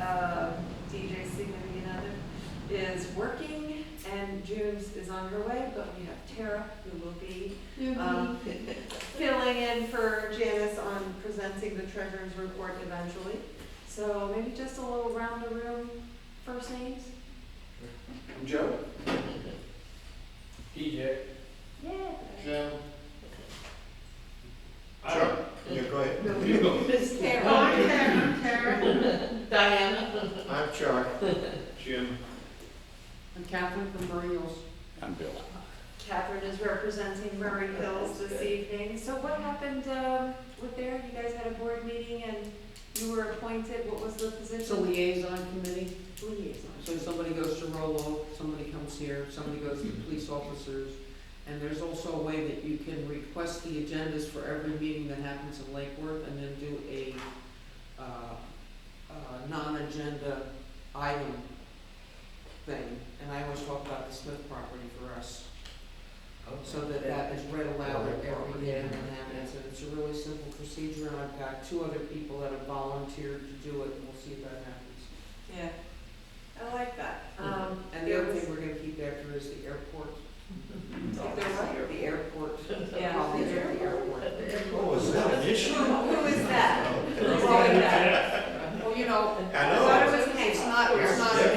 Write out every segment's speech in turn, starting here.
DJ's significant other, is working, and June's is on her way, but we have Tara, who will be filling in for Janice on presenting the treasurer's report eventually. So maybe just a little round the room first names. I'm Joe. DJ. Yeah. Joe. Chuck. Yeah, go ahead. No, You go. Miss Tara. I'm Tara. Diana. I'm Chuck. Jim. I'm Catherine from Murray Hills. I'm Bill. Catherine is representing Murray Hills this evening. So what happened with there? You guys had a board meeting and you were appointed. What was the position? It's a liaison committee. Liaison. So somebody goes to Rollo, somebody comes here, somebody goes to police officers. And there's also a way that you can request the agendas for every meeting that happens in Lake Worth and then do a non-agenda item thing. And I always talk about the Smith property for us. So that is read aloud at every day and happens. And it's a really simple procedure, and I've got 2 other people that have volunteered to do it, and we'll see if that happens. Yeah, I like that. And the other thing we're gonna keep after is the airport. If they're what? The airport. Yeah. Holidays at the airport. Oh, is that an issue? Who is that? Who's Well, doing that? Well, you know, I know. Thought it was it's not a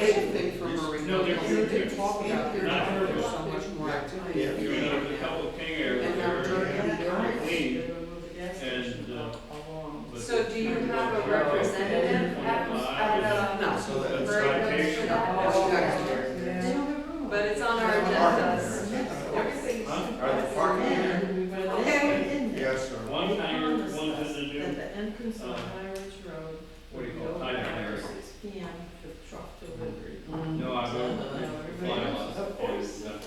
big thing for Murray. No, they're huge. They talk about there's Not there's hurt. so much more activity. Yeah. You're gonna have a couple of king areas And they're dirty, there. Clean. they're But So do you have a representative at No. So that's Murray Hills for that? But it's on our agendas. Everything's. Are the parking there? Okay. Yes, sir. One hangar, one's in the new, At the entrance on Irish Road. what do you call it, high hangar. 6 p.m. for truck delivery. No, I will fly a lot.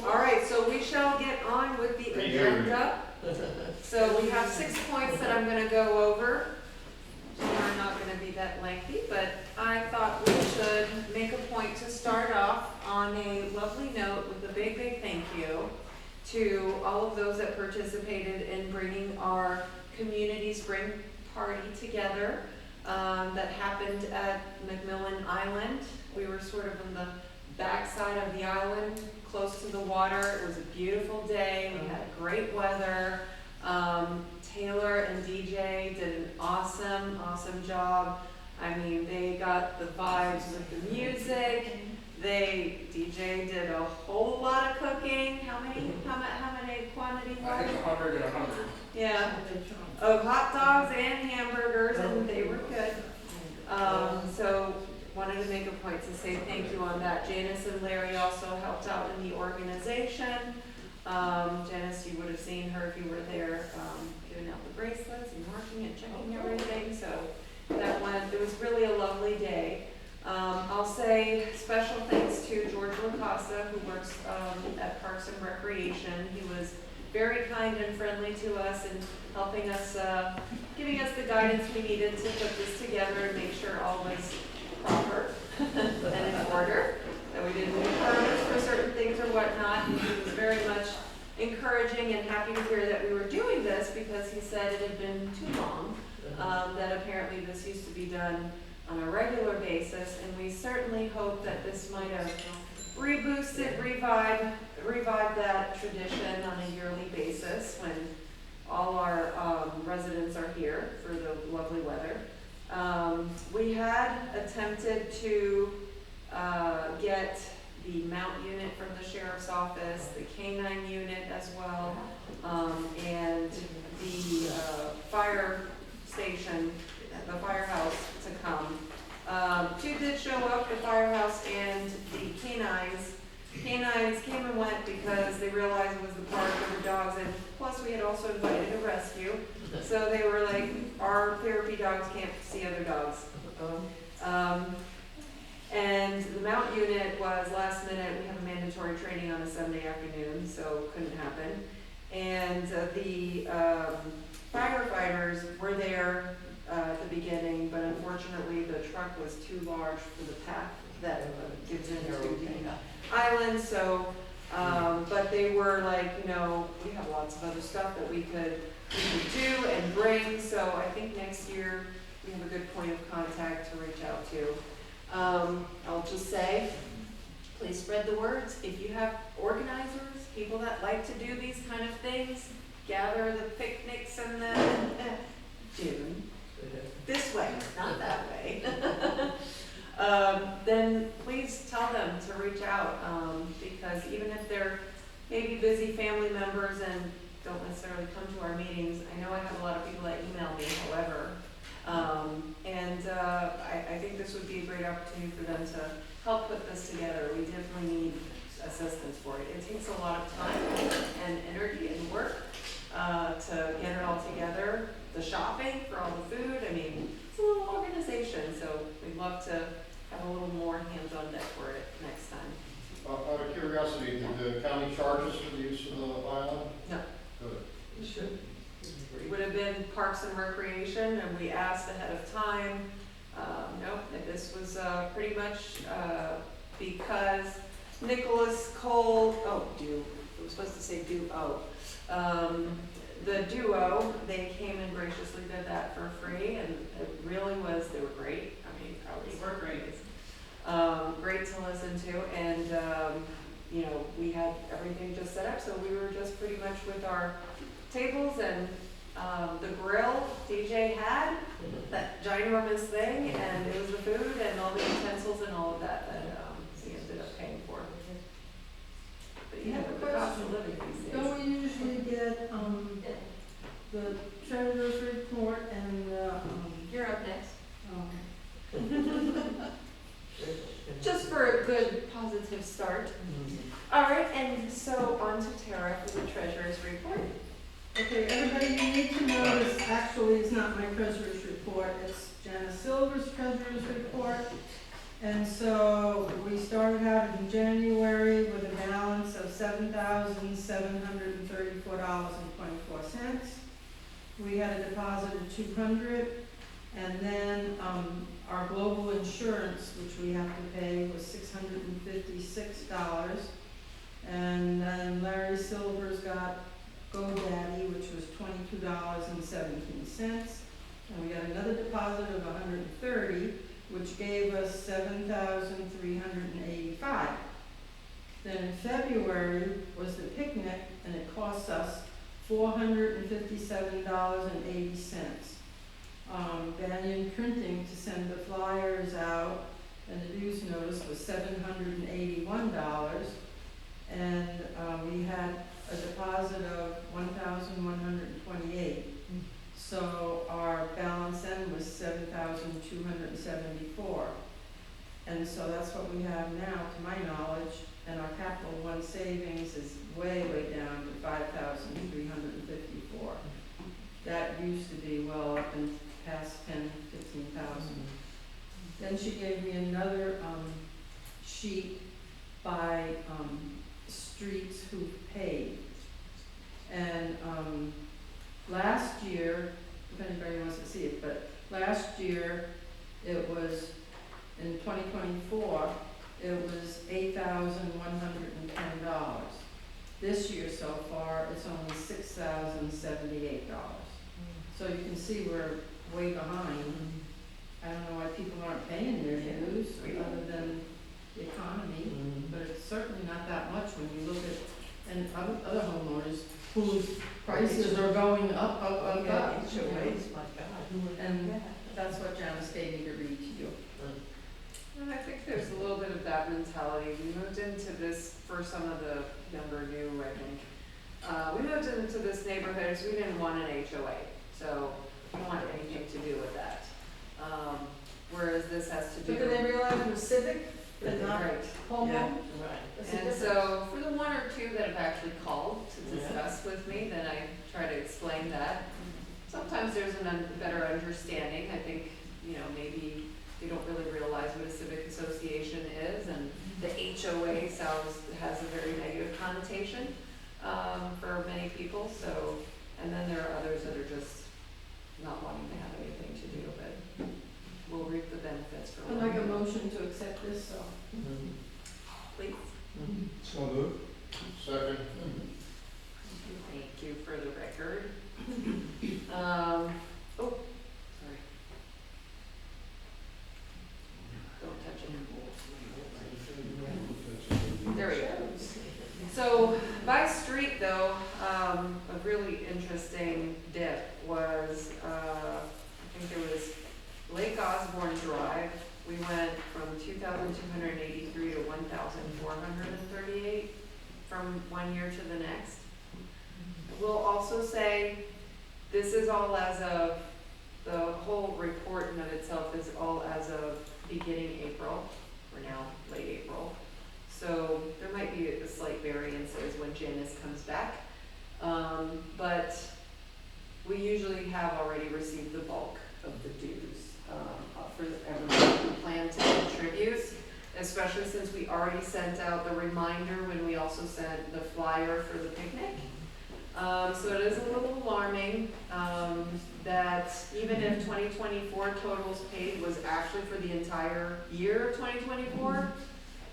All right, so we shall get on with the Pretty good. agenda. So we have 6 points that I'm gonna go over. They're not gonna be that lengthy, but I thought we should make a point to start off on a lovely note with a big, big thank you to all of those that participated in bringing our community spring party together. That happened at McMillan Island. We were sort of on the backside of the island, close to the water. It was a beautiful day. We had great weather. Taylor and DJ did an awesome, awesome job. I mean, they got the vibes with the music. DJ did a whole lot of cooking. How many quantity? I think 100 and 100. Yeah, of hot dogs and hamburgers, and they were good. So wanted to make a point to say thank you on that. Janice and Larry also helped out in the organization. Janice, you would have seen her if you were there, giving out the bracelets and marking and checking everything. So it was really a lovely day. I'll say special thanks to George LaCosta, who works at Parks and Recreation. He was very kind and friendly to us and helping us, giving us the guidance we needed to put this together and make sure all was proper and in order, that we didn't need permits for certain things or whatnot. And he was very much encouraging and happy to hear that we were doing this, because he said it had been too long, that apparently this used to be done on a regular basis, and we certainly hope that this might have reboosted, revived that tradition on a yearly basis when all our residents are here for the lovely weather. We had attempted to get the mount unit from the sheriff's office, the canine unit as well, and the fire station, the firehouse to come. 2 did show up, the firehouse and the canines. Canines came and went because they realized it was the park for the dogs, and plus we had also invited a rescue. So they were like, our therapy dogs can't see other dogs. And the mount unit was last minute. We have a mandatory training on a Sunday afternoon, so couldn't happen. And the firefighters were there at the beginning, but unfortunately the truck was too large for the path that gives into the island. So, but they were like, you know, we have lots of other stuff that we could do and bring. So I think next year we have a good point of contact to reach out to. I'll just say, please spread the words. If you have organizers, people that like to do these kind of things, gather the picnics and the, June, this way, not that way. Then please tell them to reach out, because even if they're maybe busy family members and don't necessarily come to our meetings, I know I have a lot of people that email me, however. I think this would be a great opportunity for them to help put this together. We definitely need assistance for it. It takes a lot of time and energy and work to get it all together. The shopping for all the food, I mean, it's a little organization, so we'd love to have a little more hands-on deck for it next time. Out of curiosity, did the county charge us for the use of the island? No. Good. You should. It would have been Parks and Recreation, and we asked ahead of time. Nope, this was pretty much because Nicholas Cole, I was supposed to say the duo, they came and graciously did that for free, and it really was, they were great. I mean, they were great. Great to listen to, and we had everything just set up, so we were just pretty much with our tables and the grill DJ had, that ginormous thing, and it was the food and all the utensils and all of that we ended up paying for. But yeah, the cost of living these days. Don't we usually get, the treasurer's report and, You're up next. um, Just for a good, positive start. All right, and so on to Tara for the treasurer's report. okay, everybody, you need to know this actually is not my treasurer's report, it's Janice Silver's treasurer's report. And so we started out in January with a balance of $7,734.24. We had a deposit of $200, and then our global insurance, which we have to pay, was $656. And then Larry Silver's got GoDaddy, which was $22.17. And we got another deposit of $130, which gave us $7,385. Then in February was the picnic, and it cost us $457.80. Banyan Printing to send the flyers out, and the news notice was $781. And we had a deposit of $1,128. So our balance then was $7,274. And so that's what we have now, to my knowledge, and our Capital One savings is way, way down to $5,354. That used to be well up and past 15,000. Then she gave me another sheet by streets who paid. And last year, if anybody wants to see it, but last year it was, in 2024, it was $8,110. This year so far, it's only $6,078. So you can see we're way behind. I don't know why people aren't paying their dues other than the economy, but it's certainly not that much when you look at, and other homeowners whose prices are going up. HOAs, my God. and That's what Janice gave me to read to you. and I think there's a little bit of that mentality. We moved into this, for some of the younger new, I think, we moved into this neighborhood, so we didn't want an HOA, so we don't want anything to do with that. Whereas this has to do. But then they realized it was Civic, but not Right. home Yeah. loan? That's the And difference. so for the one or two that have actually called to discuss with me, then I try to explain that. Sometimes there's a better understanding. I think, maybe they don't really realize what a civic association is, and the HOA has a very negative connotation for many people. So, and then there are others that are just not wanting to have anything to do, but we'll reap the benefits for I'd like a motion to accept this, so. Please. So moved. Second. Thank you for the record. Sorry. Don't touch it. we went from 2,283 to 1,438 from one year to the next. We'll also say, this is all as of, the whole report in of itself is all as of beginning April. We're now late April. So there might be a slight variances when Janice comes back. But we usually have already received the bulk of the dues for everyone who plan to contribute, especially since we already sent out the reminder when we also sent the flyer for the picnic. So it is a little alarming that even if 2024 totals paid was actually for the entire year of 2024,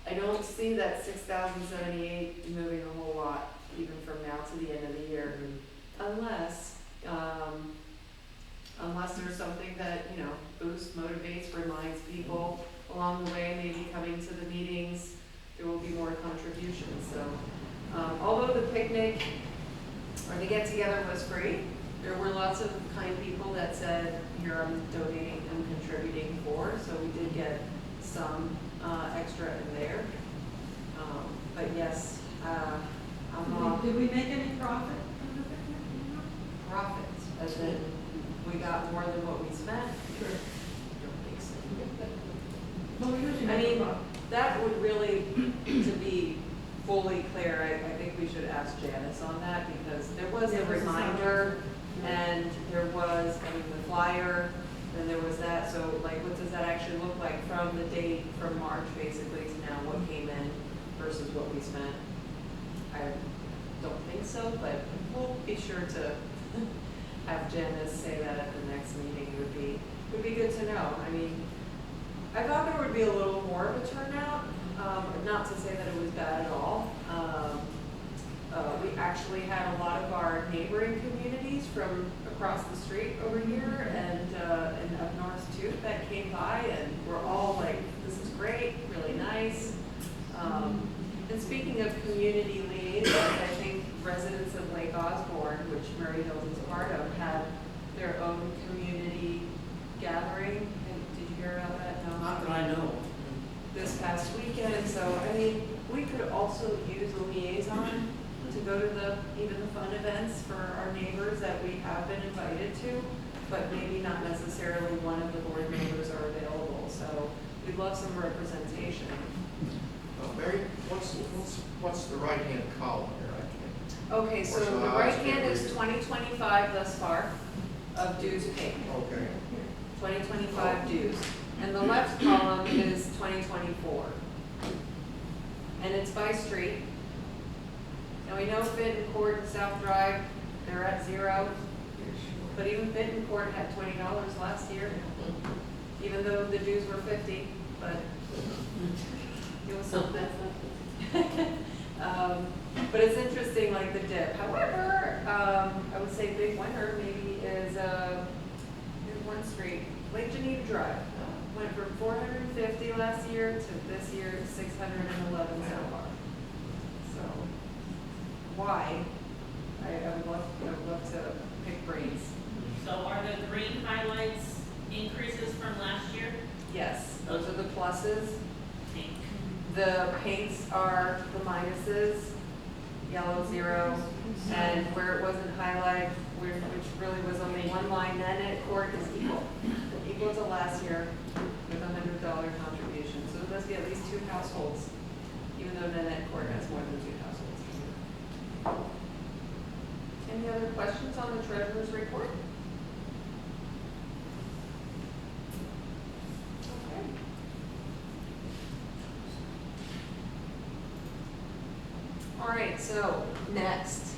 I don't see that 6,078 moving a whole lot even from now to the end of the year, unless there's something that, you know, boosts, motivates, reminds people along the way, maybe coming to the meetings, there will be more contributions. So although the picnic or the get-together was free, there were lots of kind people that said, here I'm donating, I'm contributing for, so we did get some extra in there. But yes, Did we make any profit on the picnic? profits, as in we got more than what we spent. Well, we usually I make a mean, profit. that would really, to be fully clear, I think we should ask Janice on that, because there was Yeah, a this is reminder, and there was, I mean, the flyer, then there was that, so like, what does that actually look like from the date, from March basically to now, what came in versus what we spent? I don't think so, but we'll be sure to have Janice say that at the next meeting. It would be good to know. I mean, I thought there would be a little more of a turnout, not to say that it was bad at all. We actually had a lot of our neighboring communities from across the street over here and up north too that came by, and we're all like, this is great, really nice. And speaking of community liaisons, I think residents of Lake Osborne, which Murray Hills is part of, had their own community gathering. And did you hear about that? No? Not that I know. This past weekend, so I mean, we could also use a liaison to go to even the fun events for our neighbors that we have been invited to, but maybe not necessarily one of the board members are available, so we'd love some representation. Mary, what's the right-hand column here? I can't. Okay, so What's the the right highest hand is degree? 2025 thus far of dues paid, Okay. 2025 dues. And the left column is 2024. And it's by street. Now we know Fenton Court and South Drive, they're at 0. But even Fenton Court had $20 last year, even though the dues were 50, but it was something. But it's interesting, like the dip. However, I would say big winner maybe is here's one street, Lake Geneva Drive. Went from 450 last year to this year 611 so far. So why? I would love to pick brains. So are the green highlights increases from last year? Yes, those are the pluses. Pink. The pinks are the minuses, yellow 0, and where it wasn't highlighted, which really was only one line, Nanette Court is equal to last year with a $100 contribution. So it must be at least 2 households, even though Nanette Court has more than 2 households. Any other questions on the treasurer's report? Okay. All right, so next,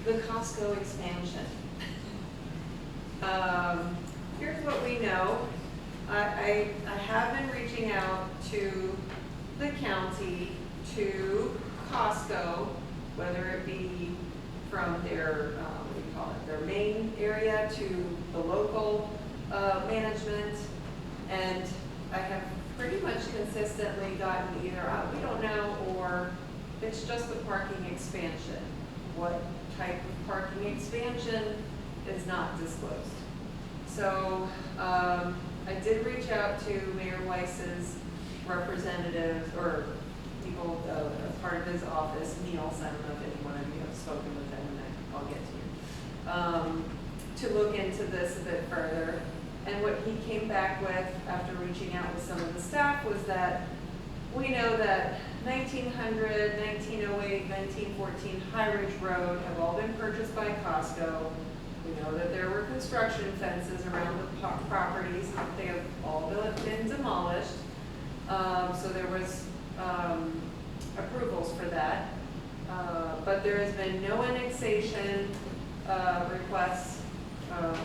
the Costco expansion. Here's what we know. I have been reaching out to the county, to Costco, whether it be from their, their main area to the local management, and I have pretty much consistently gotten either, we don't know, or it's just the parking expansion. What type of parking expansion is not disclosed. So I I did reach out to Mayor Weiss's representatives, or people, as part of his office, Neil, I don't know if any one of you have spoken with him, and I'll get to you, to look into this a bit further. And what he came back with after reaching out with some of the staff was that we know that 1900, 1908, 1914 High Ridge Road have all been purchased by Costco. We know that there were construction fences around the properties. They have all been demolished. So there was approvals for that. But there has been no annexation requests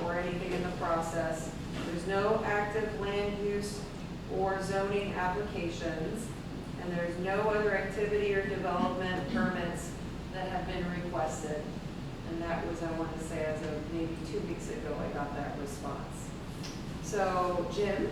or anything in the process. There's no active land use or zoning applications, and there's no other activity or development permits that have been requested. And that was, I want to say, as of maybe 2 weeks ago, I got that response. So, Jim?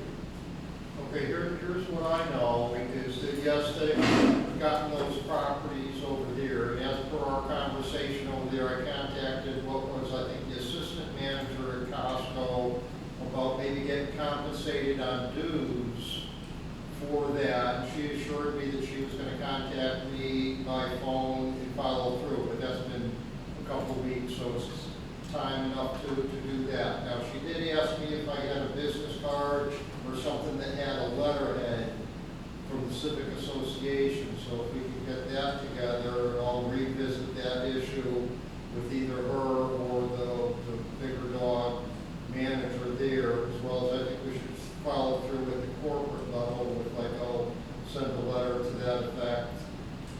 Okay, here's what I know, is that yes, they've gotten those properties over there, and as per our conversation over there, I contacted what was, I think, the assistant manager at Costco about maybe getting compensated on dues for that. And she assured me that she was gonna contact me by phone and follow through, but that's been a couple of weeks, so it's time enough to do that. Now, she did ask me if I had a business card or something that had a letterhead from the Civic Association, so if we can get that together, I'll revisit that issue with either her or the bigger dog manager there, as well as I think we should follow through at the corporate level with, like, I'll send a letter to that effect,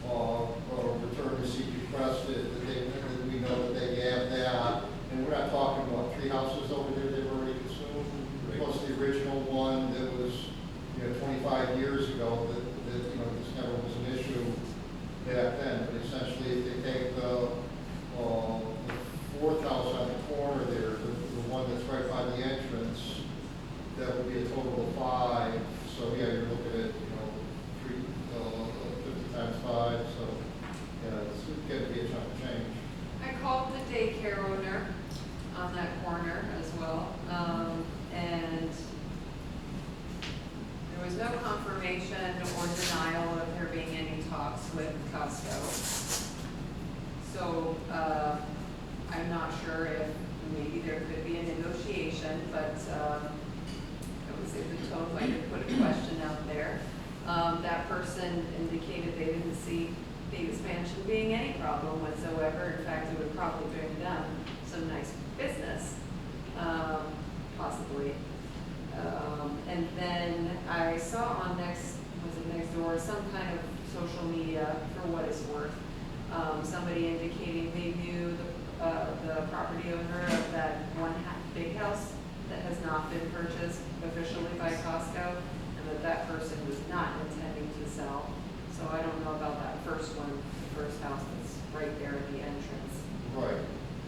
or return receipt requested, that we know that they have that. And we're not talking about 3 houses over there they've already consumed, plus the original one that was, 25 years ago, that this never was an issue back then. But essentially, if they take the 4th house on the corner there, the one that's right by the entrance, that would be a total of 5. So yeah, you're looking at, 50 times 5, so yeah, it's going to be a chunk of change. I called the daycare owner on that corner as well, and there was no confirmation or denial of there being any talks with Costco. So I'm not sure if maybe there could be a negotiation, but I would say the tone might have put a question out there. That person indicated they didn't see the expansion being any problem whatsoever. In fact, it would probably bring them some nice business, possibly. And then I saw on Nextdoor, some kind of social media, for what it's worth, somebody indicating they knew the property owner of that big house that has not been purchased officially by Costco, and that person was not intending to sell. So I don't know about that first one, the first house that's right there at the entrance. Right.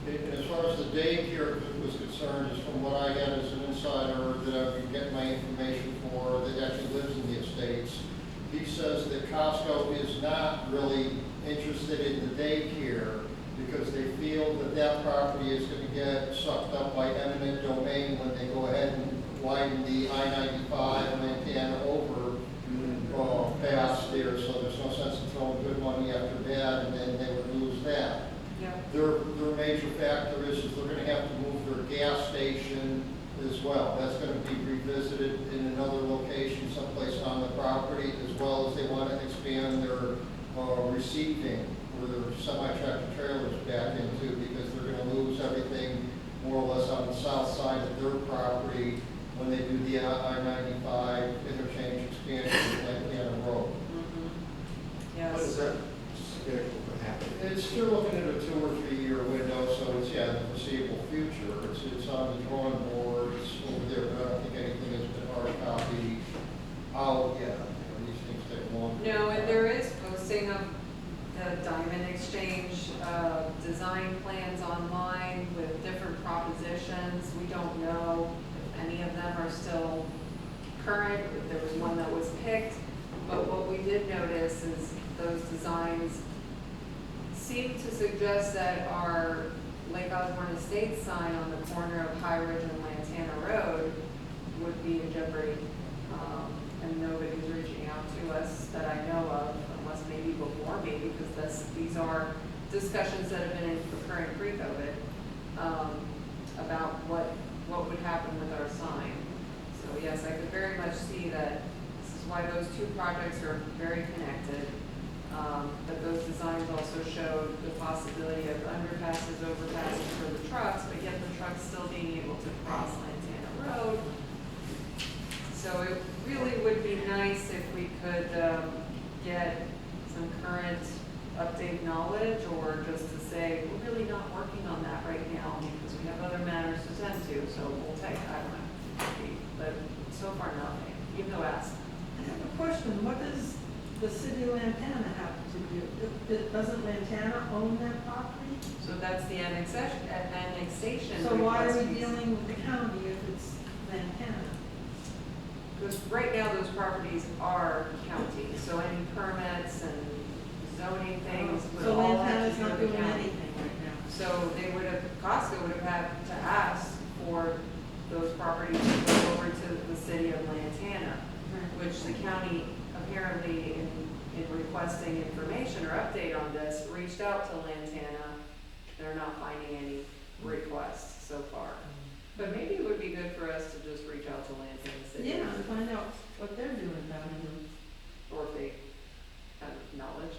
And as far as the daycare was concerned, is from what I had as an insider that I've been getting my information for, that actually lives in the Estates, he says that Costco is not really interested in the daycare because they feel that that property is going to get sucked up by eminent domain when they go ahead and widen the I-95 and over past there, so there's no sense in throwing good money after bad, and then they would lose that. Yeah. Their major factor is they're going to have to move their gas station as well. That's going to be revisited in another location someplace on the property, as well as they want to expand their receiving where their semi-tractor trailers back into, because they're going to lose everything more or less on the south side of their property when they do the I-95 interchange expansion at Lantana Road. Yes. What is that scheduled to happen? They're looking at a 2 or 3 year window, so it's, the foreseeable future. It's on the drawing board, it's over there, but I don't think anything has been hard copied out yet. These things take a long time. No, and there is posting of the Diamond Exchange design plans online with different propositions. We don't know if any of them are still current. There was one that was picked, but what we did notice is those designs seem to suggest that our Lake Osborne Estates sign on the corner of High Ridge and Lantana Road would be in jeopardy. And nobody's reaching out to us that I know of, unless maybe before me, because these are discussions that have been occurring pre-COVID, about what would happen with our sign. So yes, I could very much see that this is why those two projects are very connected. But those designs also showed the possibility of underpasses, overpasses for the trucks, but yet the trucks still being able to cross Lantana Road. So it really would be nice if we could get some current update knowledge, or just to say, we're really not working on that right now because we have other matters to tend to, so we'll take, I don't know. But so far nothing, even though asked. I have a question, what does the city of Lantana have to do? Doesn't Lantana own that property? So that's the annexation. So why are request. we dealing with the county if it's Lantana? Because right now those properties are county, so any permits and zoning things would So all have Lantana's to go not to the doing county. anything right now? So they would have, Costco would have had to ask for those properties to go over to the city of Lantana, which the county apparently in requesting information or update on this, reached out to Lantana. They're not finding any requests so far. But maybe it would be good for us to just reach out to Lantana City. Yeah, to find out what they're doing down here. Or if they have knowledge.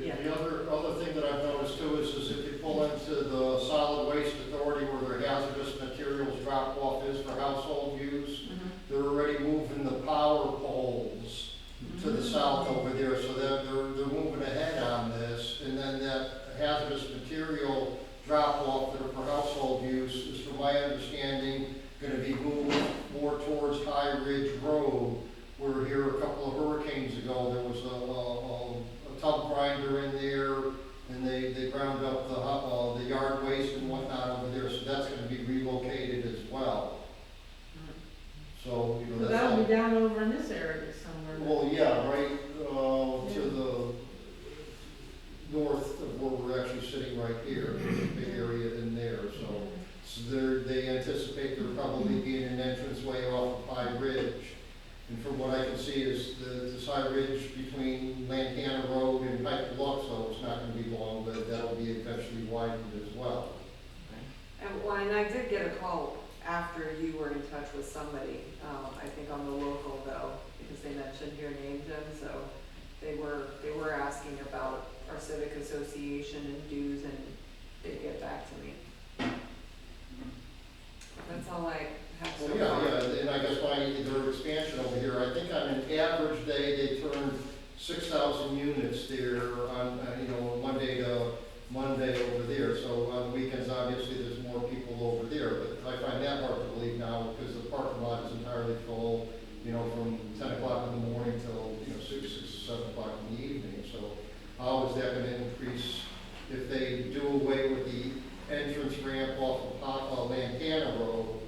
Yeah. The other thing that I've noticed too is if you pull into the solid waste authority where their hazardous materials drop off is for household use, they're already moving the power poles to the south over there, so that they're moving ahead on this. And then that hazardous material drop off that are for household use is, from my understanding, gonna be moved more towards High Ridge Road, where here a couple of hurricanes ago, there was a tub grinder in there, and they ground up the yard waste and whatnot over there, so that's gonna be relocated as well. So, you know, So that's that'll all. be down over in this area somewhere. Well, yeah, right, to the north of where we're actually sitting right here, there's a big area in there, so they anticipate there probably being an entranceway off of High Ridge. And from what I can see is this High Ridge between Lantana Road and Pike Bluff, so it's not gonna be long, but that'll be eventually widened as well. And I did get a call after you were in touch with somebody, I think on the local though, because they mentioned your name, Jim, so they were asking about our civic association and dues, and they'd get back to me. That's all I have so Well, far. yeah, and I guess by their expansion over here, I think on an average day, they turn 6,000 units there on, Monday to Monday over there. So on weekends, obviously, there's more people over there, but I find that hard to believe now because the parking lot is entirely full, from 10 o'clock in the morning till, 6, 7 o'clock in the evening. So how is that going to increase if they do away with the entrance ramp off of Lantana Road?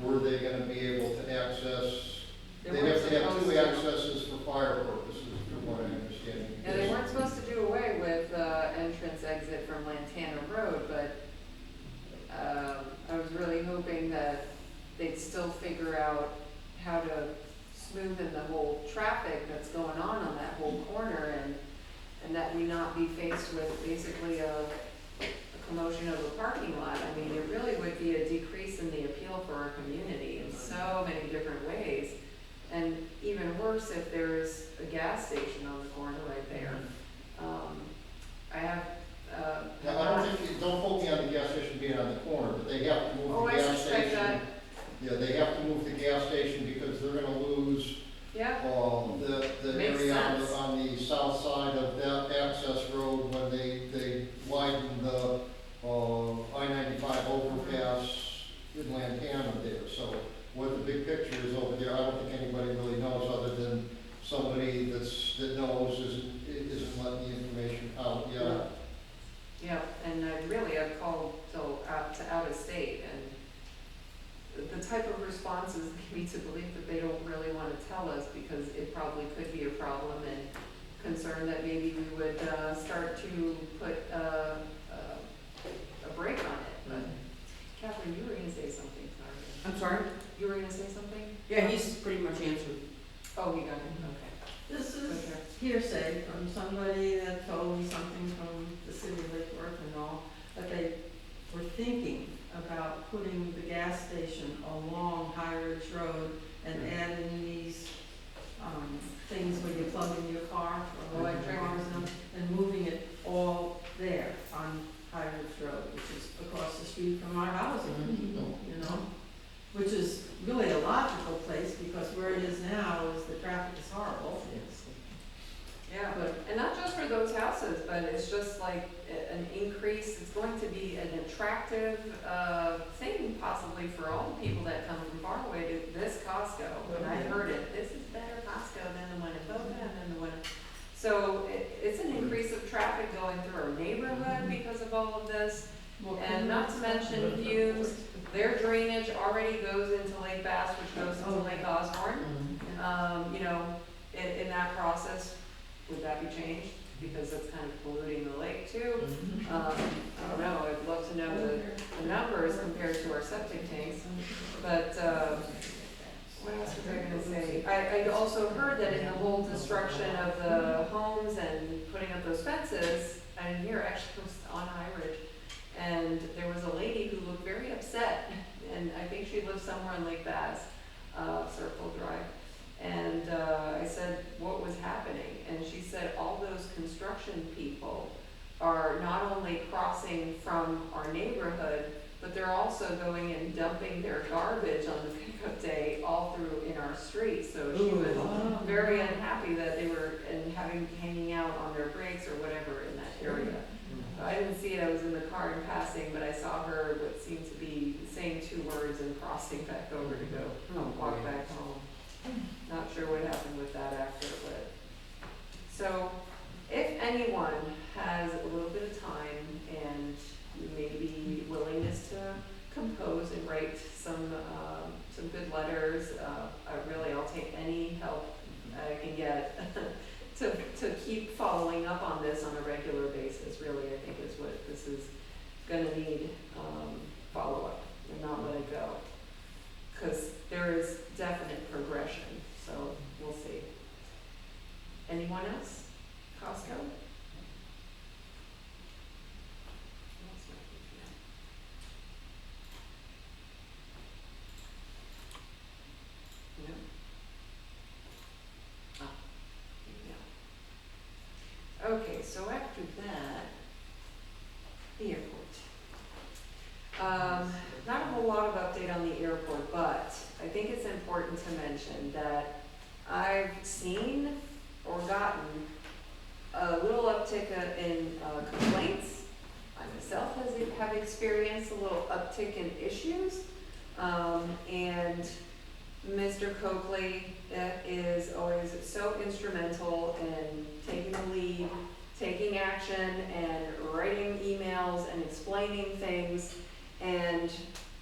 Were they going to be able to access? They They'd weren't have to have supposed two to. accesses for fire purposes, from what I understand. Yeah, they weren't supposed to do away with entrance exit from Lantana Road, but I was really hoping that they'd still figure out how to smoothen the whole traffic that's going on that whole corner, and that we not be faced with basically a commotion of a parking lot. I mean, it really would be a decrease in the appeal for our community in so many different ways. And even worse if there's a gas station on the corner right there. I have, Now, I don't quote me on the gas station being on the corner, but they have to move Oh, the I gas suspect station. that. Yeah, they have to move the gas station because they're gonna lose, yeah, the Makes area sense. on the south side of that access road when they widen the, I-95 overpass in Lantana there. So what the big picture is over there, I don't think anybody really knows other than somebody that knows isn't letting the information out yet. yeah, and I've called to out of state, and the type of responses lead me to believe that they don't really want to tell us because it probably could be a problem, and concerned that maybe we would start to put a break on it. But Catherine, you were going to say something, sorry. I'm sorry? You were going to say something? Yeah, Yeah, he's pretty much answered. Oh, he got it, okay. This is Okay. hearsay from somebody that told me something from the city of Lake Worth and all, but they were thinking about putting the gas station along High Ridge Road and adding these, things where you plug in your car for electric cars and moving it all there on High Ridge Road, which is across the street from our housing, you know? Which is really a logical place, because where it is now is the traffic is horrible. Yeah, But- and not just for those houses, but it's just like an increase, it's going to be an attractive, thing possibly for all the people that come from far away to this Costco. When I heard it, this is better Costco than the one in Boca and then the one. So it's an increase of traffic going through our neighborhood because of all of this. And not to mention fumes, their drainage already goes into Lake Bass, which goes into Lake Osborne. You know, in that process, would that be changed? Because it's kind of polluting the lake too. I don't know, I'd love to know the numbers compared to our septic tanks. But, what else was I gonna say? I also heard that in the whole destruction of the homes and putting up those fences, I didn't hear, actually it was on High Ridge. And there was a lady who looked very upset, and I think she lives somewhere in Lake Bass, Circle Drive. And I said, what was happening? And she said, all those construction people are not only crossing from our neighborhood, but they're also going and dumping their garbage on the pickup day all through in our street. So she was very unhappy that they were hanging out on their breaks or whatever in that area. I didn't see it, I was in the car in passing, but I saw her what seemed to be saying 2 words and crossing back over to go walk back home. Not sure what happened with that after, but. So, if anyone has a little bit of time and maybe willingness to compose and write some good letters, I'll take any help I can get to keep following up on this on a regular basis, really, I think is what this is gonna need, follow-up and not let it go. Cause there is definite progression, so we'll see. Anyone else? Costco? No? Ah, yeah. Okay, so after that, the airport. Not a whole lot of update on the airport, but I think it's important to mention that I've seen or gotten a little uptick in complaints. I myself have experienced a little uptick in issues. And Mr. Coakley is always so instrumental in taking the lead, taking action, and writing emails and explaining things. And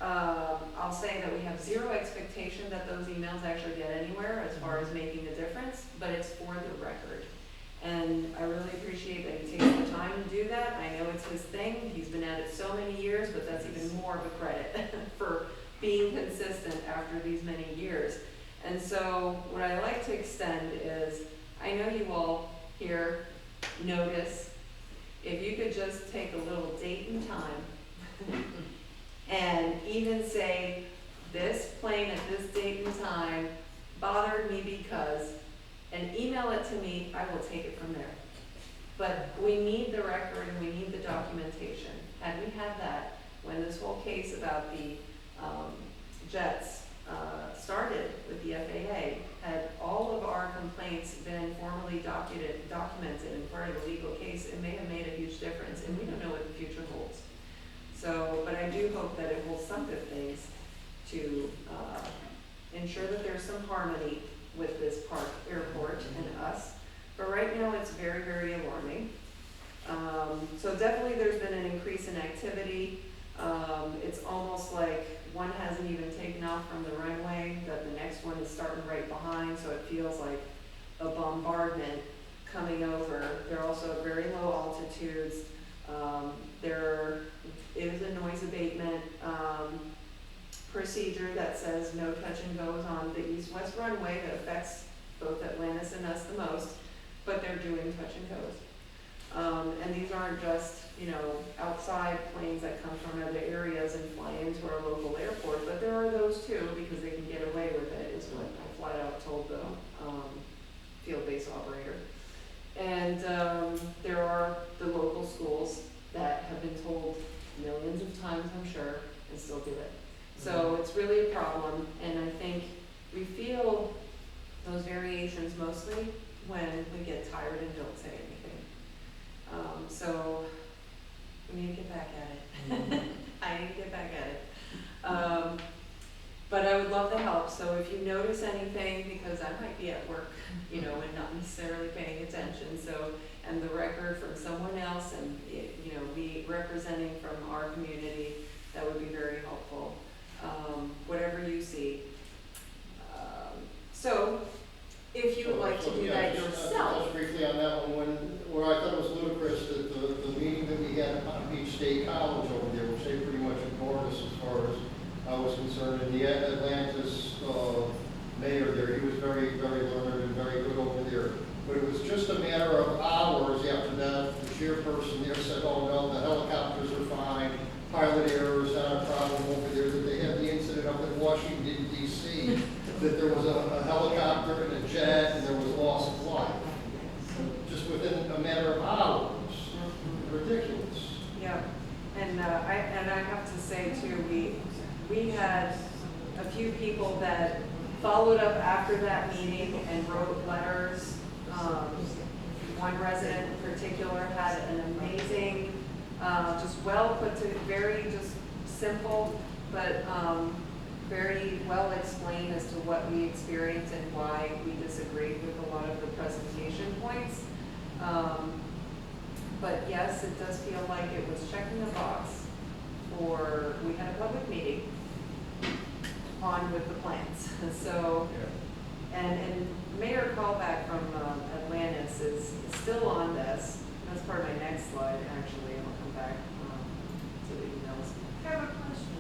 I'll say that we have zero expectation that those emails actually get anywhere as far as making a difference, but it's for the record. And I really appreciate that he takes the time to do that. I know it's his thing. He's been at it so many years, but that's even more of a credit for being consistent after these many years. And so what I like to extend is, I know you all here notice, if you could just take a little date and time and even say, this plane at this date and time bothered me because, and email it to me, I will take it from there. But we need the record and we need the documentation. Had we had that, when this whole case about the jets started with the FAA, had all of our complaints been formally documented and part of the legal case, it may have made a huge difference, and we don't know what the future holds. So, but I do hope that it will some good things to ensure that there's some harmony with this park, airport, and us. But right now, it's very, very alarming. So definitely there's been an increase in activity. It's almost like one hasn't even taken off from the runway, that the next one is starting right behind, so it feels like a bombardment coming over. They're also at very low altitudes. There is a noise abatement procedure that says no touch and goes on the east-west runway that affects both Atlantis and us the most, but they're doing touch and goes. And these aren't just, you know, outside planes that come from other areas and fly into our local airport, but there are those too, because they can get away with it, is what I flat out told the field base operator. And there are the local schools that have been told millions of times, I'm sure, and still do it. So it's really a problem, and I think we feel those variations mostly when we get tired and don't say anything. So we need to get back at it. I need to get back at it. But I would love the help, so if you notice anything, because I might be at work, you know, and not necessarily paying attention, so, and the record from someone else, and, you know, me representing from our community, that would be very helpful. Whatever you see. So, if you would like to do that yourself. Just briefly on that one, where I thought it was ludicrous that the meeting that we had at Palm Beach State College over there, which they pretty much ignored us as far as I was concerned, and the Atlantis mayor there, he was very, very learned and very good over there. But it was just a matter of hours after that, the chairperson there said, oh no, the helicopters are fine, pilot error is not a problem over there, that they had the incident up in Washington, D.C., that there was a helicopter and a jet and there was loss of life. Just within a matter of hours. Ridiculous. Yeah, and I have to say too, we had a few people that followed up after that meeting and wrote letters. One resident in particular had an amazing, just well put to, very just simple, but very well explained as to what we experienced and why we disagreed with a lot of the presentation points. But yes, it does feel like it was checking a box for, we had a public meeting on with the plans. So, and Mayor callback from Atlantis is still on this. That's part of my next slide, actually, and I'll come back to the emails. I have a question.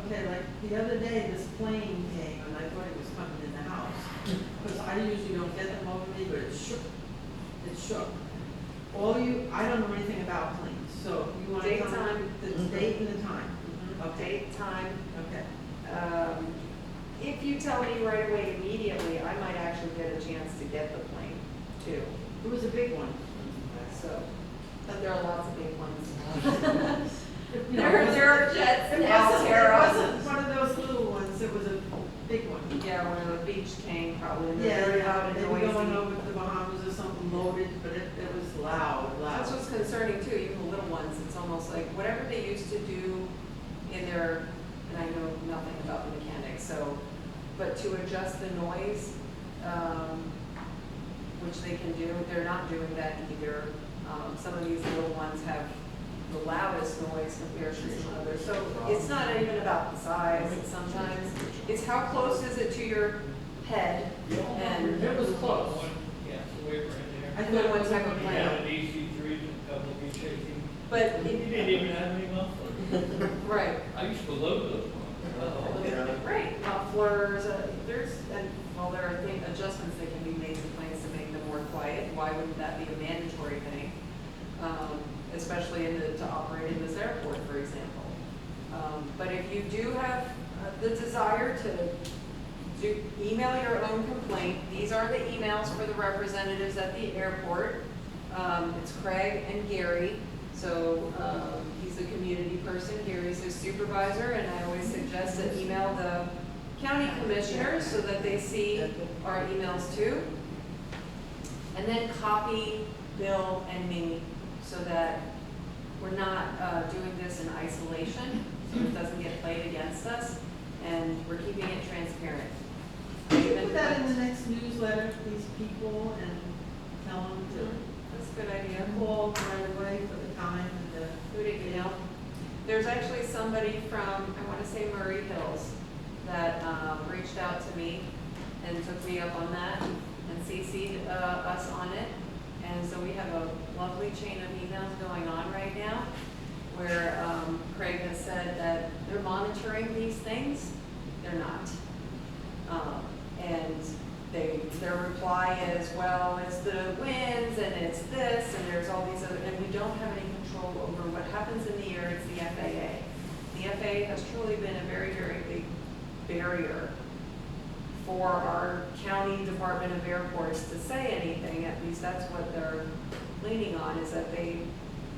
Okay, like the other day, this plane came and I thought it was coming in the house. Because I usually don't get them over me, but it shook. It shook. I don't know anything about planes, so you want to Date, tell me time. the date and the time? Okay. Date, time. Okay. If you tell me right away immediately, I might actually get a chance to get the plane too. It was a big one. So, but there are lots of big ones. You know, There are jets It now, wasn't, Tara. it wasn't one of those little ones, it was a big one. Yeah, one of the beach came probably, and Yeah, they're very loud and they were going noisy. over to the Bahamas or something loaded, but it was loud. That's what's concerning too, even the little ones, it's almost like whatever they used to do in their, and I know nothing about the mechanics, so, but to adjust the noise, which they can do, they're not doing that either. Some of these little ones have the loudest noise compared to some others. So it's not even about the size, sometimes it's how close is it to your head, and It was close. Yeah, so we were in I there. know what type of We plane. had an AC-3 and a couple of shaking. but, You didn't even have any mufflers. right. I used to load those ones. Right, mufflers, there are adjustments that can be made to planes to make them more quiet. Why wouldn't that be a mandatory thing? Especially to operate in this airport, for example. But if you do have the desire to email your own complaint, these are the emails for the representatives at the airport. It's Craig and Gary. So he's a community person, Gary's his supervisor, and I always suggest to email the county commissioners so that they see our emails too. And then copy Bill and me so that we're not doing this in isolation, so it doesn't get played against us, and we're keeping it transparent. Could you put that in the next newsletter, these people, and tell them That's a good idea. to call right away for the time and the. Who did you know? There's actually somebody from, I want to say Murray Hills, that reached out to me and took me up on that and CC'd us on it. And so we have a lovely chain of emails going on right now where Craig has said that they're monitoring these things. They're not. And their reply is, well, it's the winds and it's this and there's all these other, and we don't have any control over what happens in the air. It's the FAA. The FAA has truly been a very, very big barrier for our county Department of Airports to say anything. At least that's what they're leaning on, is that they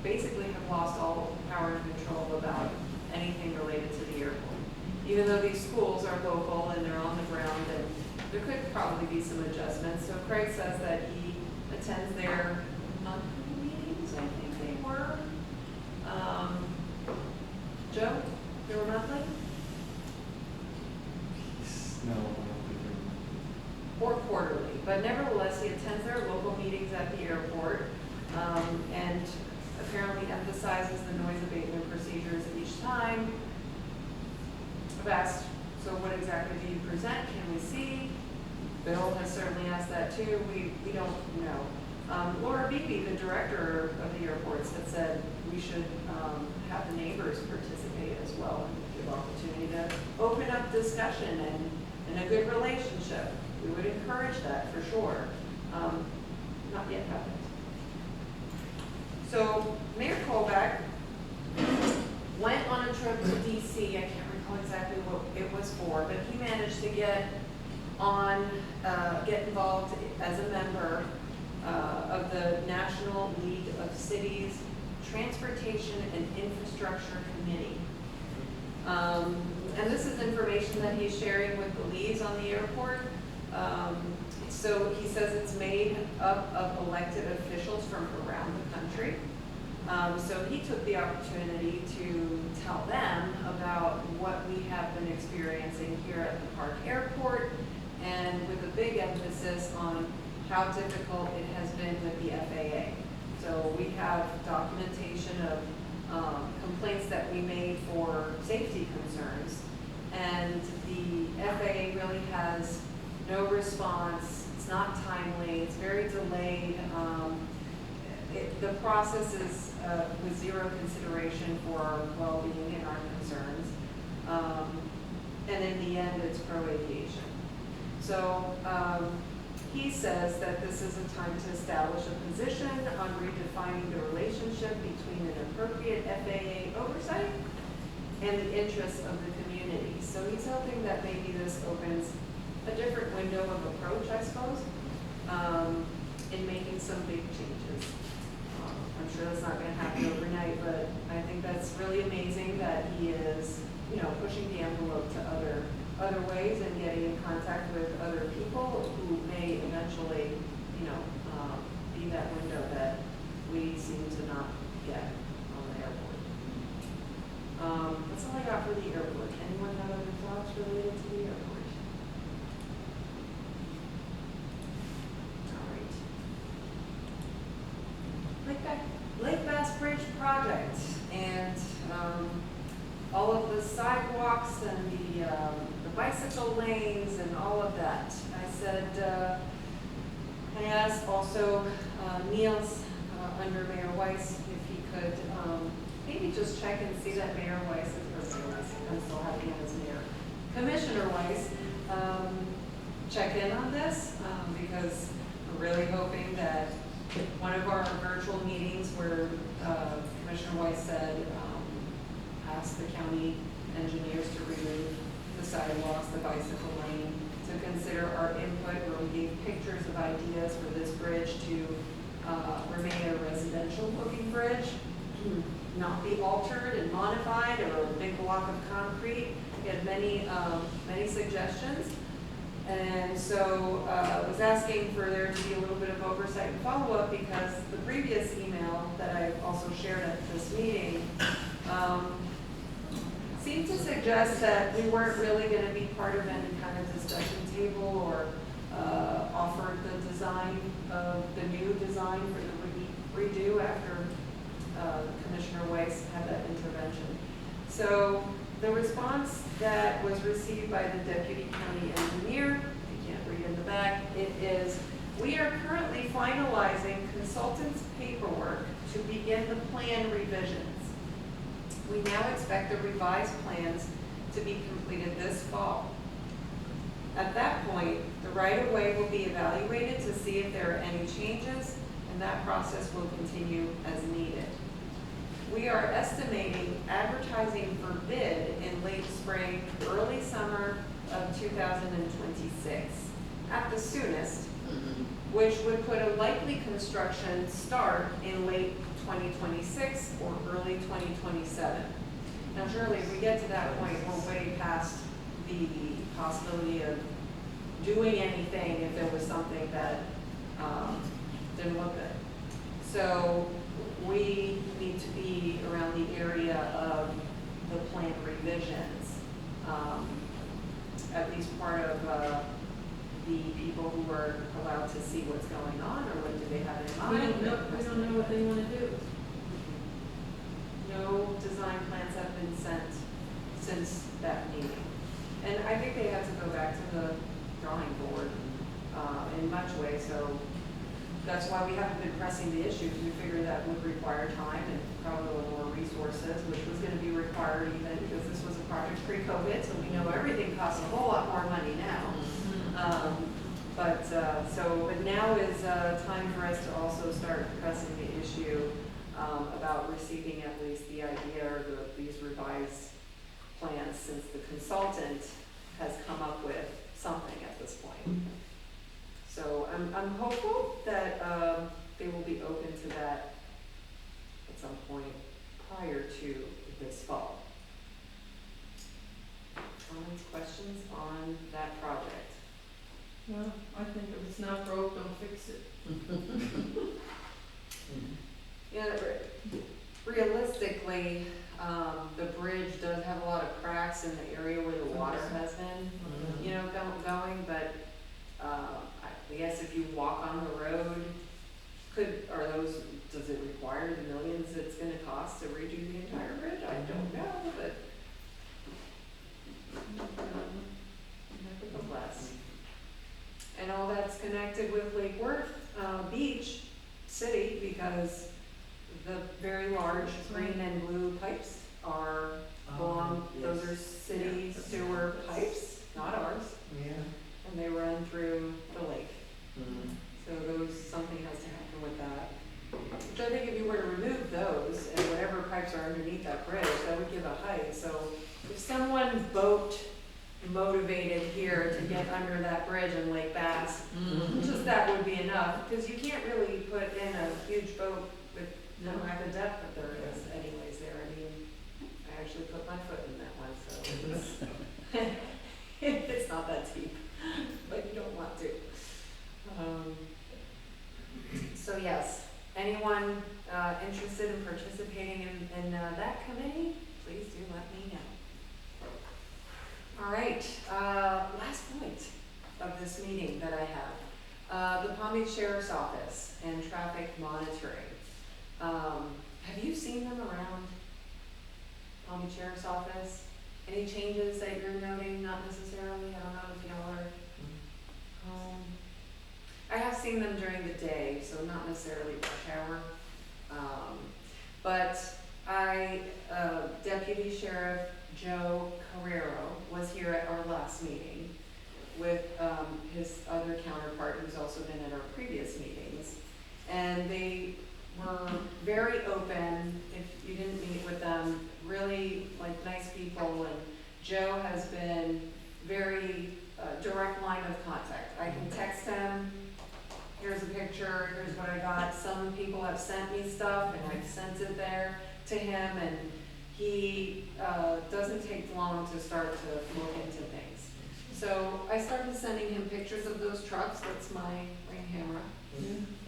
basically have lost all power and control about anything related to the airport. Even though these schools are local and they're on the ground, and there could probably be some adjustments. So Craig says that he attends their monthly meetings, I think they were. Joe, they were monthly? No, I don't think Or quarterly, but nevertheless, he attends their local meetings at the airport, and apparently emphasizes the noise abatement procedures each time. I've asked, so what exactly do you present? Can we see? Bill has certainly asked that too. We don't know. Laura Beebe, the director of the airports, had said we should have the neighbors participate as well and give opportunity to open up discussion and a good relationship. We would encourage that for sure. Not yet happened. So Mayor Colbeck went on a trip to DC. I can't recall exactly what it was for, but he managed to get involved as a member of the National League of Cities Transportation and Infrastructure Committee. And this is information that he's sharing with the leads on the airport. So he says it's made up of elected officials from around the country. So he took the opportunity to tell them about what we have been experiencing here at the Park Airport, and with a big emphasis on how difficult it has been with the FAA. So we have documentation of complaints that we made for safety concerns, and the FAA really has no response. It's not timely. It's very delayed. The process is with zero consideration for our well-being and our concerns. And in the end, it's pro-aviation. So he says that this is a time to establish a position on redefining the relationship between an appropriate FAA oversight and the interests of the community. So he's hoping that maybe this opens a different window of approach, I suppose, in making some big changes. I'm sure that's not going to happen overnight, but I think that's really amazing that he is, pushing the envelope to other ways and getting in contact with other people who may eventually, be that window that we seem to not get on the airport. That's all I got for the airport. Anyone have other thoughts related to the airport? Lake Bass Bridge project, and all of the sidewalks and the bicycle lanes and all of that. I said, I asked also Niels under Mayor Weiss if he could maybe just check and see that Mayor Weiss is, or Mayor Weiss, I'm still having him as mayor, Commissioner Weiss, check in on this because we're really hoping that one of our virtual meetings where Commissioner Weiss said, ask the county engineers to remove the sidewalks, the bicycle lane, to consider our input where we gave pictures of ideas for this bridge to remain a residential looking bridge, not be altered and modified or a big block of concrete. We had many suggestions. And so I was asking for there to be a little bit of oversight and follow-up because the previous email that I also shared at this meeting seemed to suggest that we weren't really going to be part of any kind of discussion table or offered the design of the new design for the redo after Commissioner Weiss had that intervention. So the response that was received by the Deputy County Engineer, you can't read in the back, it is, we are currently finalizing consultants' paperwork to begin the plan revisions. We now expect the revised plans to be completed this fall. At that point, the right-of-way will be evaluated to see if there are any changes, and that process will continue as needed. We are estimating advertising for bid in late spring, early summer of 2026, at the soonest, which would put a likely construction start in late 2026 or early 2027. Now surely if we get to that point, we're way past the possibility of doing anything if there was something that didn't look good. So we need to be around the area of the plan revisions, at least part of the people who are allowed to see what's going on, or what do they have in mind? We don't know what they wanna do. No design plans have been sent since that meeting. And I think they had to go back to the drawing board in much way, so that's why we haven't been pressing the issue, because we figured that would require time and probably a little more resources, which was gonna be required even because this was a project pre-COVID, so we know everything costs a whole lot more money now. But now is time for us to also start pressing the issue about receiving at least the idea or these revised plans, since the consultant has come up with something at this point. So I'm hopeful that they will be open to that at some point prior to this fall. Comments, questions on that project? Well, I think if it's not broke, don't fix it. Yeah, realistically, the bridge does have a lot of cracks in the area where the water has been, you know, going, but I guess if you walk on the road, does it require the millions it's gonna cost to redo the entire bridge? I don't know, but nevertheless. And all that's connected with Lake Worth Beach City, because the very large green and blue pipes belong, those are city sewer pipes, not ours, Yeah. and they run through the lake. So something has to happen with that. Which I think if you were to remove those and whatever pipes are underneath that bridge, that would give a height. So if someone boat motivated here to get under that bridge in Lake Bass, just that would be enough, because you can't really put in a huge boat with no lack of depth that there is anyways there. I mean, I actually put my foot in that one, so it's not that deep, but you don't want to. So yes, anyone interested in participating in that committee, please do let me know. All right, last point of this meeting that I have, the Palm Beach Sheriff's Office and traffic monitoring. Have you seen them around Palm Beach Sheriff's Office? Any changes that you're noting? Not necessarily, I don't know if y'all are home. I have seen them during the day, so not necessarily rush hour. But Deputy Sheriff Joe Carrero was here at our last meeting with his other counterpart who's also been at our previous meetings. And they were very open. If you didn't meet with them, really like nice people. And Joe has been very direct line of contact. I can text him, here's a picture, here's what I got. Some people have sent me stuff and I've sent it there to him, and he doesn't take long to start to look into things. So I started sending him pictures of those trucks. That's my ring camera.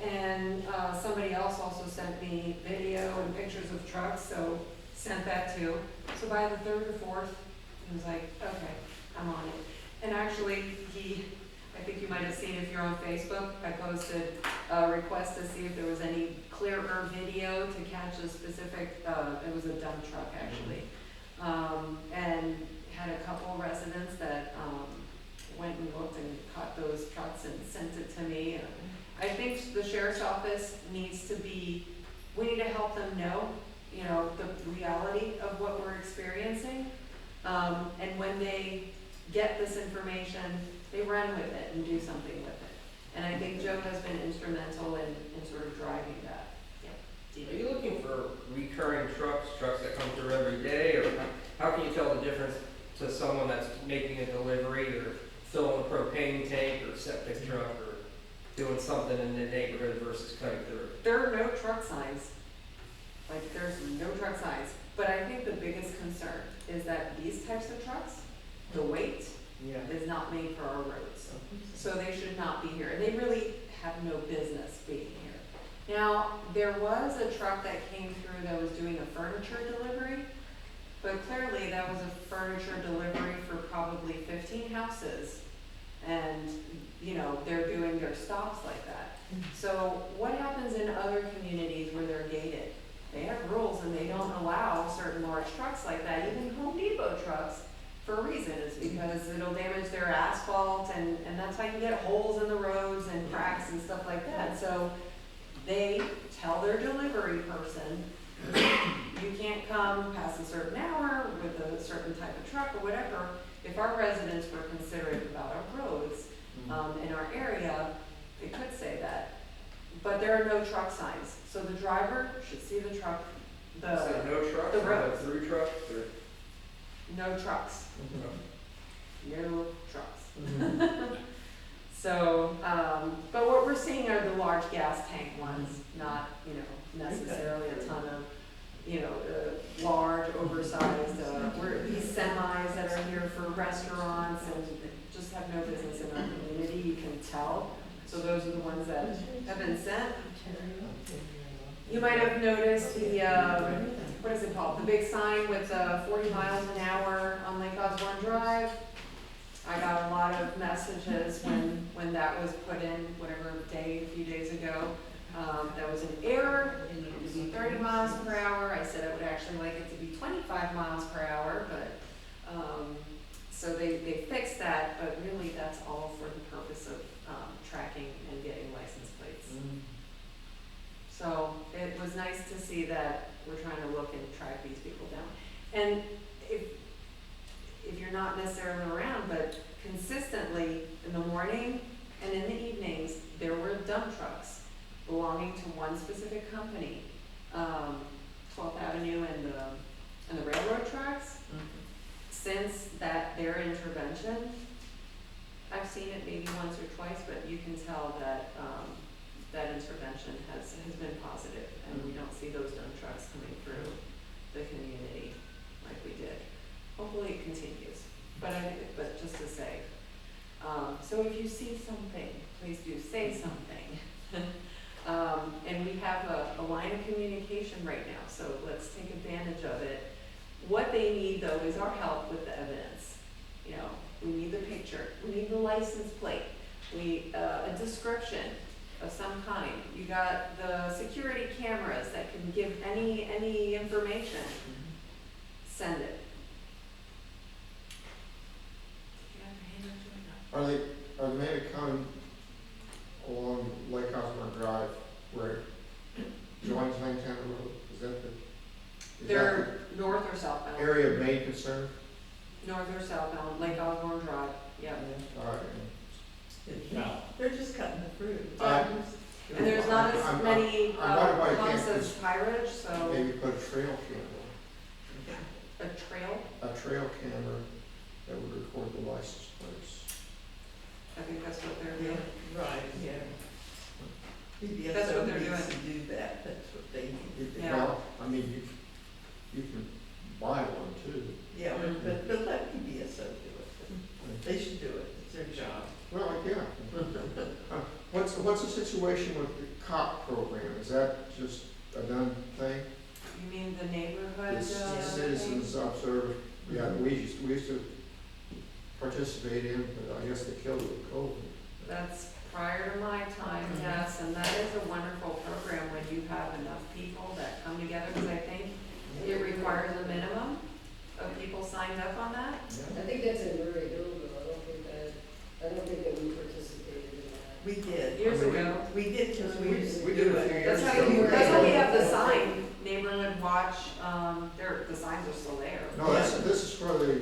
And somebody else also sent me video and pictures of trucks, so sent that too. So by the third or fourth, he was like, okay, I'm on it. And actually, I think you might have seen if you're on Facebook, I posted a request to see if there was any clearer video to catch a specific, it was a dump truck actually. And had a couple residents that went and looked and caught those trucks and sent it to me. I think the sheriff's office needs to be, we need to help them know you know, the reality of what we're experiencing. And when they get this information, they run with it and do something with it. And I think Joe has been instrumental in sort of driving that. Yeah. Are you looking for recurring trucks that come through every day, or how can you tell the difference to someone that's making a delivery or filling a propane tank or septic truck or doing something in the neighborhood versus cutting through? There are no truck signs. Like, there's no truck signs. But I think the biggest concern is that these types of trucks, the weight Yeah. is not made for our roads. So they should not be here. And they really have no business being here. Now, there was a truck that came through that was doing a furniture delivery, but clearly that was a furniture delivery for probably 15 houses. And, you know, they're doing their stops like that. So what happens in other communities where they're gated? They have rules and they don't allow certain large trucks like that, even Home Depot trucks, for a reason. It's because it'll damage their asphalt and that's how you get holes in the roads and cracks and stuff like that. So they tell their delivery person, you can't come past a certain hour with a certain type of truck or whatever. If our residents were considerate about our roads, in our area, they could say that. But there are no truck signs, so the driver should see the truck, So no trucks, the or no roads. through trucks, or? No trucks, no trucks. So, but what we're seeing are the large gas tank ones, not, you know, necessarily a ton of, you know, large, oversized, these semis that are here for restaurants and just have no business in our community, you can tell. So those are the ones that have been sent. You might have noticed the, what is it called? The big sign with 40 miles an hour on Lake Osborne Drive. I got a lot of messages when that was put in, whatever day, a few days ago. That was an error. It needed to be 30 miles per hour. I said I would actually like it to be 25 miles per hour, but, so they fixed that, but really that's all for the purpose of tracking and getting license plates. So it was nice to see that we're trying to look and track these people down. And if you're not necessarily around, but consistently in the morning and in the evenings, there were dump trucks belonging to one specific company, 12th Avenue and the railroad tracks. Since their intervention, I've seen it maybe once or twice, but you can tell that that intervention has been positive, and we don't see those dump trucks coming through the community like we did. Hopefully it continues, but just to say. So if you see something, please do say something. And we have a line of communication right now, so let's take advantage of it. What they need though is our help with the evidence. You know, we need the picture, we need the license plate, a description of some kind. You got the security cameras that can give any information. Send it. Are they maybe coming along Lake Osborne Drive where it joins Langtown Road? Is that They're north or southbound. area of main concern? North or southbound, Lake Osborne Drive, yeah. All right. Now, They're just cutting the fruit. And there's not as many I wonder why you humps can't as just High Ridge, so maybe put a trail camera, a trail, that would record the license plates. I think that's what they're doing. Right, yeah. That's what they're needs doing. to do that, that's what they need to do. Yeah. Well, I mean, you can buy one too. Yeah, but let PBSO do it. They should do it, it's their job. Well, yeah. What's the situation with the COP program? Is that just a done thing? You mean the neighborhood, The thing? citizens observe, yeah, we used to participate in, but I guess they killed it with COVID. That's prior to my time, yes, and that is a wonderful program when you have enough people that come together, because I think it requires a minimum of people signed up on that. I think that's in Murray Hill, though. I don't think that we participated in that. We did. Years I mean, ago. We did, because we used to We do did a few it. years That's ago. how we have the sign, neighborhood neighborhood watch, the signs are still there. No, this is where they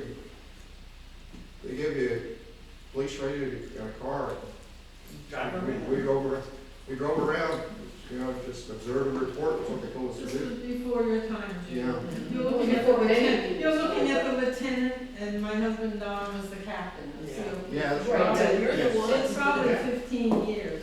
give you a police radio in a car. Drive around. We drove around, you know, just observe and report, was what they told us to This do. was before your time, Jim. Yeah. You're looking at the Before many lieutenant, people's you're looking time. at the lieutenant, and my husband Don was the captain. Yeah. So Yeah, that's Right, right. so you're the one. it's probably Yeah. 15 years,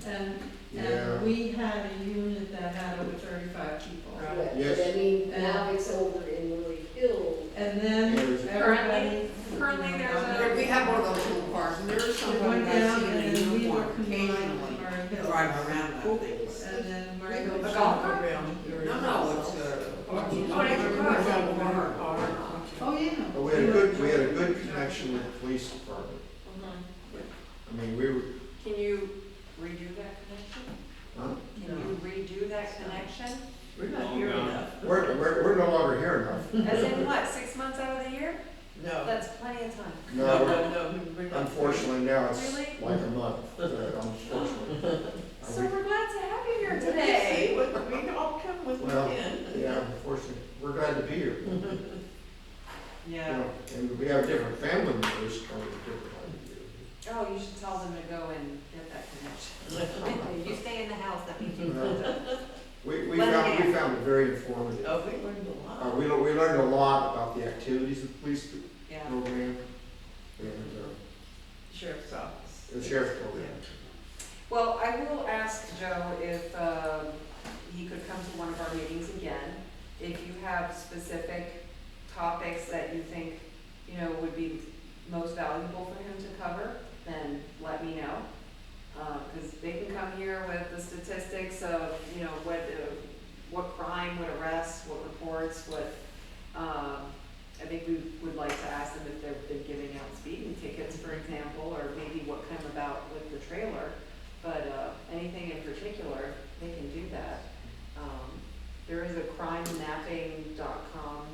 and, Yeah. and we had a unit that had over 35 people. Right, Yes. but I mean, now it's over in Lily Hill. And then There's- everybody. Currently, there's a- There- We have one of those little cars, and there is We somebody went that's down, seen and in then we were uniform combined occasionally with Murray Hill. drive around that thing. And then Murray Hill. A golf cart? No, it's Oh, they have a car. Oh, yeah. But we had a good connection with the police department. I mean, we were, Can you redo that connection? huh? Can you redo that connection? We're not here enough. We're no longer here enough. As in what, 6 months out of the year? No. That's plenty of time. No, We're not. unfortunately now it's Really? like a month, unfortunately. So we're glad to have you here Today, today. we all come with Well, weekend. yeah, unfortunately, we're glad to be here. You Yeah. know, and we have different family members coming at different times. Oh, you should tell them to go and get that connection. You stay in the house, that means you can. We Let found, me- we found it very informative. Oh, we learned a lot. We learned a lot about the activities of the police Yeah. program and Sheriff's office. the sheriff's program. Well, I will ask Joe if he could come to one of our meetings again. If you have specific topics that you think, you know, would be most valuable for him to cover, then let me know. Because they can come here with the statistics of, you know, what crime, what arrests, what reports, what, I think we would like to ask them if they've been giving out speeding tickets, for example, or maybe what came about with the trailer. But anything in particular, they can do that. There is a crimemapping.com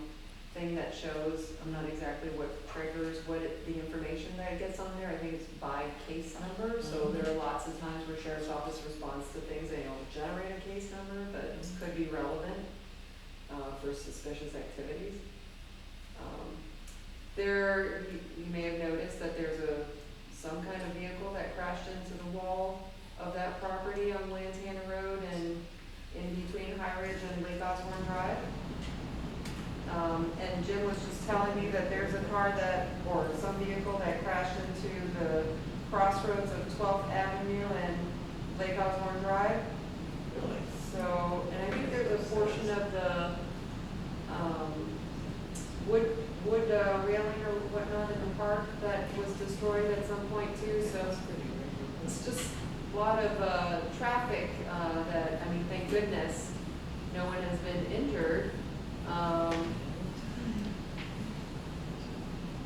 thing that shows, I'm not exactly what triggers, the information that gets on there. I think it's by case number, so there are lots of times where sheriff's office responds to things, they don't generate a case number, but it could be relevant for suspicious activities. You may have noticed that there's some kind of vehicle that crashed into the wall of that property on Lantana Road and in between High Ridge and Lake Osborne Drive. And Jim was just telling me that there's a car or some vehicle that crashed into the crossroads of 12th Avenue and Lake Osborne Drive. Really? So, and I think there's a portion of the, wood railing or whatnot in the park that was destroyed at some point too, so it's just a lot of, traffic, that, I mean, thank goodness, no one has been injured.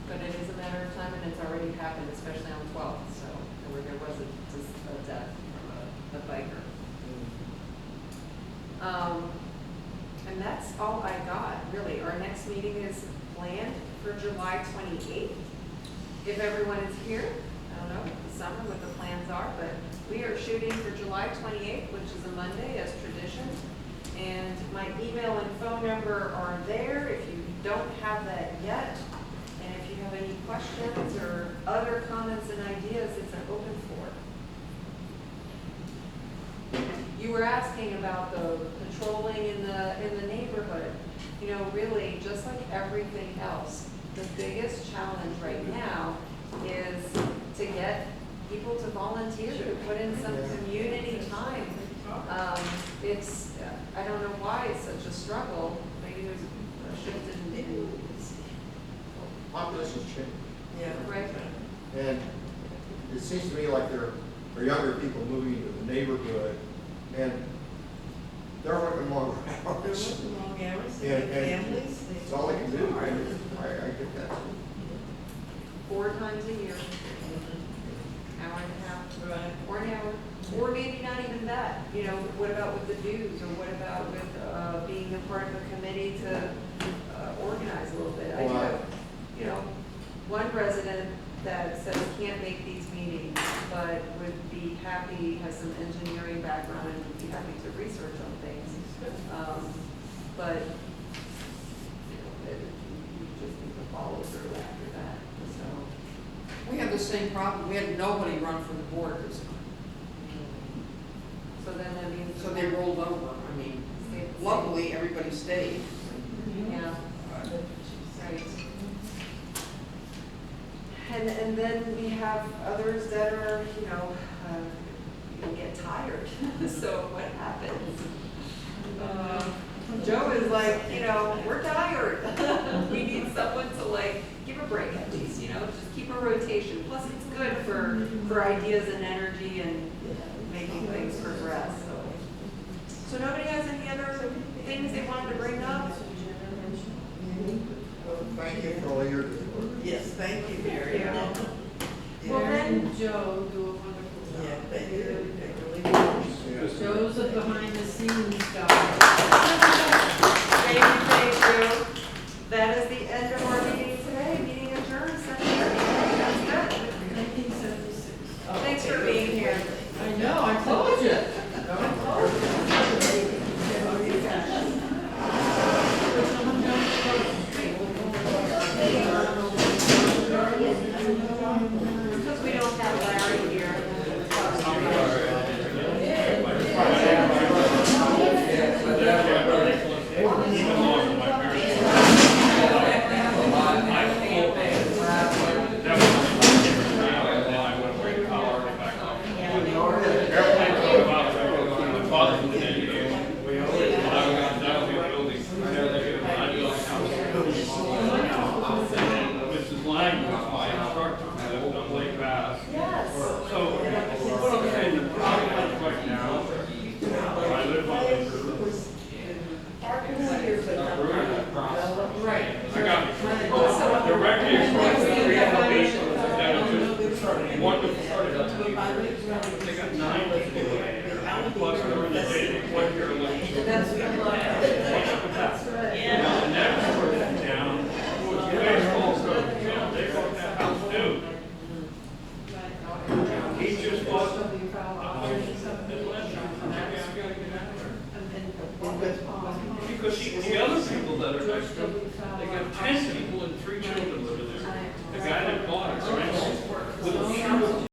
But it is a matter of time, and it's already happened, especially on 12th, so, where there was a death from a biker. And that's all I got, really. Our next meeting is planned for July 28th. If everyone is here, I don't know what the summer, what the plans are, but we are shooting for July 28th, which is a Monday, as tradition. And my email and phone number are there if you don't have that yet. And if you have any questions or other comments and ideas, it's an open floor. You were asking about the patrolling in the neighborhood. You know, really, just like everything else, the biggest challenge right now is to get people to volunteer, to put in some community time. It's, I don't know why it's such a struggle. Maybe there's a shift in Population's changing, Yeah. right? and it seems to me like there are younger people moving into the neighborhood, and they're working longer They're hours. working long hours, they Yeah, have and families. It's all they can do, I get that. 4 times a year, hour and a half. Right. Or an hour, or maybe not even that, you know, what about with the dues, or what about with, being a part of a committee to, organize a little bit? I do have, you know, one resident that says can't make these meetings, but would be happy, has some engineering background, and would be happy to research on things. but, you just need to follow through after that, so. We had the same problem, we had nobody run for the board this time, So then that means. so they rolled over, I mean, luckily, everybody stayed. Yeah. Right. And then we have others that are, you get tired, so what happens? Joe is like, we're tired. We need someone to like, give a break at least, just keep a rotation. Plus it's good for ideas and energy and making things progress, so. So nobody has any other things they wanted to bring up? Thank you for all your good work. Yes, thank you, Mary. Yeah. Well, then Joe do a wonderful job. Yeah, they do, they really do. Joe's a behind the scenes guy. Thank you. That is the end of our meeting today. Meeting adjourned, 7:30. That's good. 1976. Thanks for being here. I know, I told you. Because we don't have Larry here. Mrs. Lang was my instructor, I lived on Lake Bass. Yes. So, what I'm saying, the problem is right now, I live on Lake River. Right. I got directly across the street from me, that was just wonderful. They got 9 people there, plus during the day, they went here like. That's good luck. That's right. And that part of the town was baseball coach, they bought that house too. He just bought. Because the other people that are next to him, they got 10 people and 3 children living there. The guy